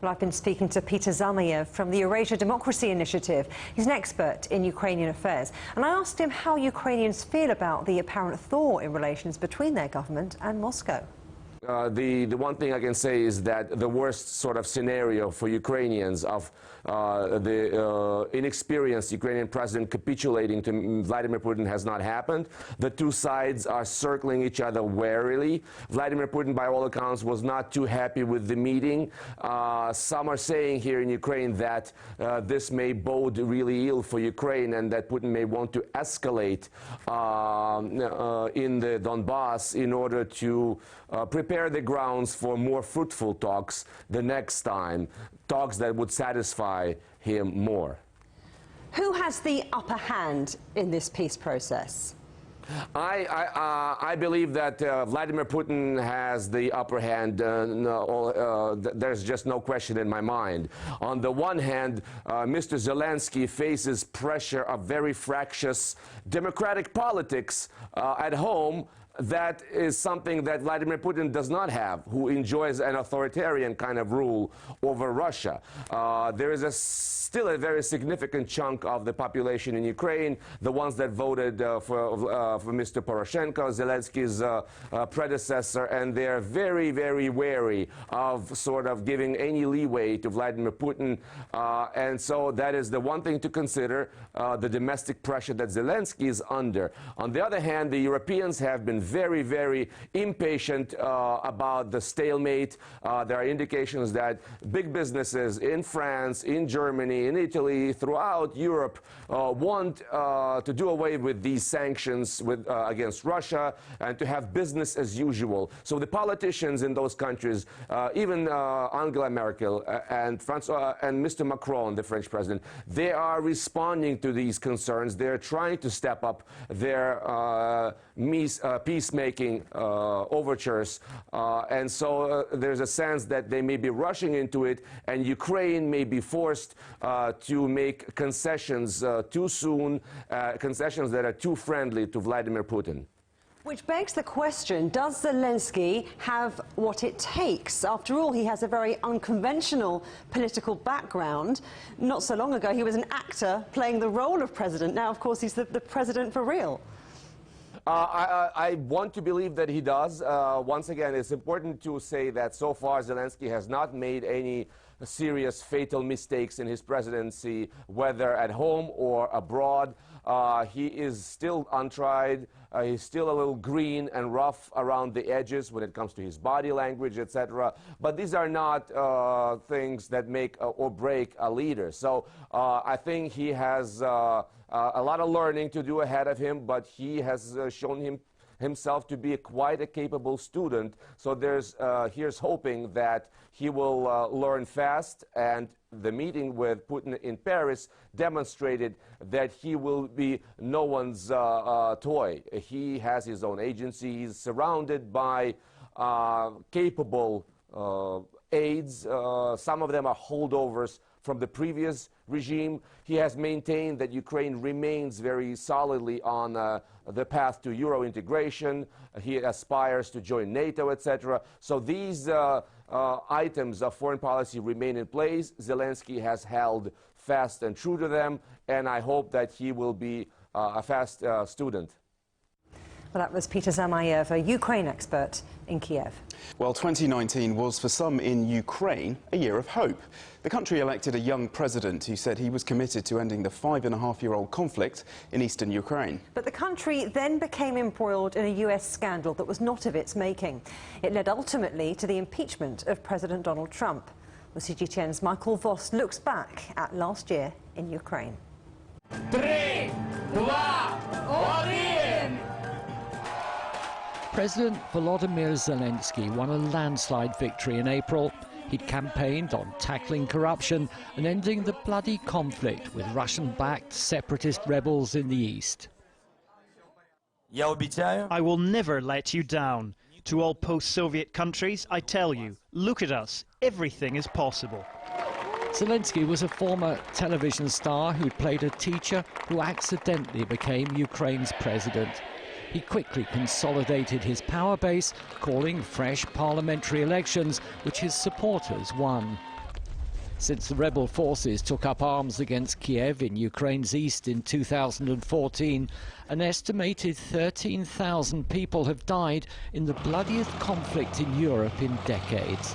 Well, I've been speaking to Peter Zalmayev from the Eurasia Democracy Initiative. He's an expert in Ukrainian affairs, and I asked him how Ukrainians feel about the apparent thaw in relations between their government and Moscow. The one thing I can say is that the worst sort of scenario for Ukrainians of the inexperienced Ukrainian president capitulating to Vladimir Putin has not happened. The two sides are circling each other warily. Vladimir Putin, by all accounts, was not too happy with the meeting. Some are saying here in Ukraine that this may bode really ill for Ukraine and that Putin may want to escalate in the Donbass in order to prepare the grounds for more fruitful talks the next time, talks that would satisfy him more. Who has the upper hand in this peace process? I believe that Vladimir Putin has the upper hand. There's just no question in my mind. On the one hand, Mr. Zelensky faces pressure of very fractious democratic politics at home. That is something that Vladimir Putin does not have, who enjoys an authoritarian kind of rule over Russia. There is still a very significant chunk of the population in Ukraine, the ones that voted for Mr. Poroshenko, Zelensky's predecessor, and they're very, very wary of sort of giving any leeway to Vladimir Putin. And so that is the one thing to consider, the domestic pressure that Zelensky is under. On the other hand, the Europeans have been very, very impatient about the stalemate. There are indications that big businesses in France, in Germany, in Italy, throughout Europe want to do away with these sanctions against Russia and to have business as usual. So the politicians in those countries, even Angela Merkel and Mr. Macron, the French president, they are responding to these concerns. They're trying to step up their peacemaking overtures, and so there's a sense that they may be rushing into it, and Ukraine may be forced to make concessions too soon, concessions that are too friendly to Vladimir Putin. Which begs the question, does Zelensky have what it takes? After all, he has a very unconventional political background. Not so long ago, he was an actor playing the role of president. Now, of course, he's the president for real. I want to believe that he does. Once again, it's important to say that so far Zelensky has not made any serious fatal mistakes in his presidency, whether at home or abroad. He is still untried. He's still a little green and rough around the edges when it comes to his body language, etc. But these are not things that make or break a leader. So I think he has a lot of learning to do ahead of him, but he has shown himself to be quite a capable student. So here's hoping that he will learn fast, and the meeting with Putin in Paris demonstrated that he will be no one's toy. He has his own agency. He's surrounded by capable aides. Some of them are holdovers from the previous regime. He has maintained that Ukraine remains very solidly on the path to Euro integration. He aspires to join NATO, etc. So these items of foreign policy remain in place. Zelensky has held fast and true to them, and I hope that he will be a fast student. Well, that was Peter Zalmayev, a Ukraine expert in Kiev. Well, 2019 was for some in Ukraine a year of hope. The country elected a young president who said he was committed to ending the 5.5-year-old conflict in eastern Ukraine. But the country then became embroiled in a US scandal that was not of its making. It led ultimately to the impeachment of President Donald Trump. Well, GCTN's Michael Voss looks back at last year in Ukraine. 3, 2, 1. President Volodymyr Zelensky won a landslide victory in April. He'd campaigned on tackling corruption and ending the bloody conflict with Russian-backed separatist rebels in the east. I will never let you down. To all post-Soviet countries, I tell you, look at us, everything is possible. Zelensky was a former television star who'd played a teacher who accidentally became Ukraine's president. He quickly consolidated his power base, calling fresh parliamentary elections, which his supporters won. Since the rebel forces took up arms against Kiev in Ukraine's east in 2014, an estimated 13,000 people have died in the bloodiest conflict in Europe in decades.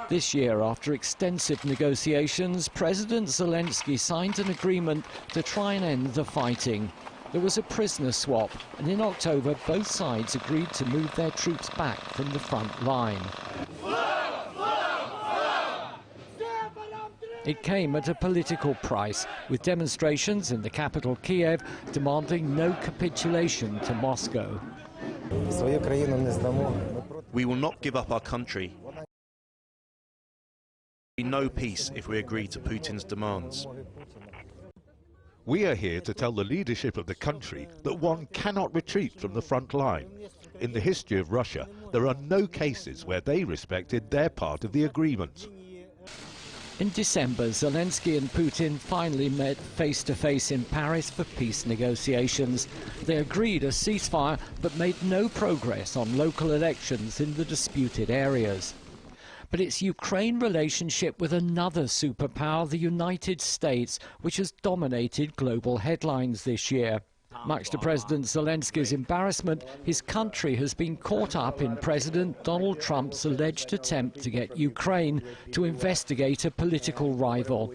This year, after extensive negotiations, President Zelensky signed an agreement to try and end the fighting. There was a prisoner swap, and in October both sides agreed to move their troops back from the front line. It came at a political price, with demonstrations in the capital Kiev demanding no capitulation to Moscow. We will not give up our country. No peace if we agree to Putin's demands. We are here to tell the leadership of the country that one cannot retreat from the front line. In the history of Russia, there are no cases where they respected their part of the agreement. In December, Zelensky and Putin finally met face-to-face in Paris for peace negotiations. They agreed a ceasefire, but made no progress on local elections in the disputed areas. But it's Ukraine's relationship with another superpower, the United States, which has dominated global headlines this year. Much to President Zelensky's embarrassment, his country has been caught up in President Donald Trump's alleged attempt to get Ukraine to investigate a political rival.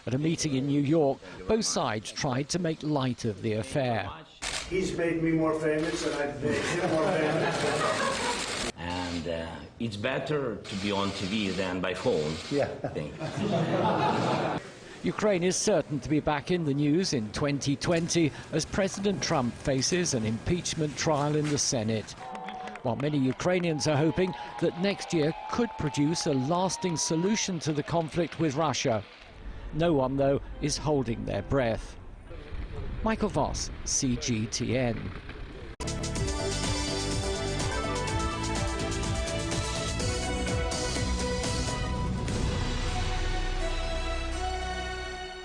At a meeting in New York, both sides tried to make light of the affair. He's made me more famous and I've made him more famous. And it's better to be on TV than by phone. Yeah. I think. Ukraine is certain to be back in the news in 2020 as President Trump faces an impeachment trial in the Senate. While many Ukrainians are hoping that next year could produce a lasting solution to the conflict with Russia. No one, though, is holding their breath. Michael Voss, CGTN.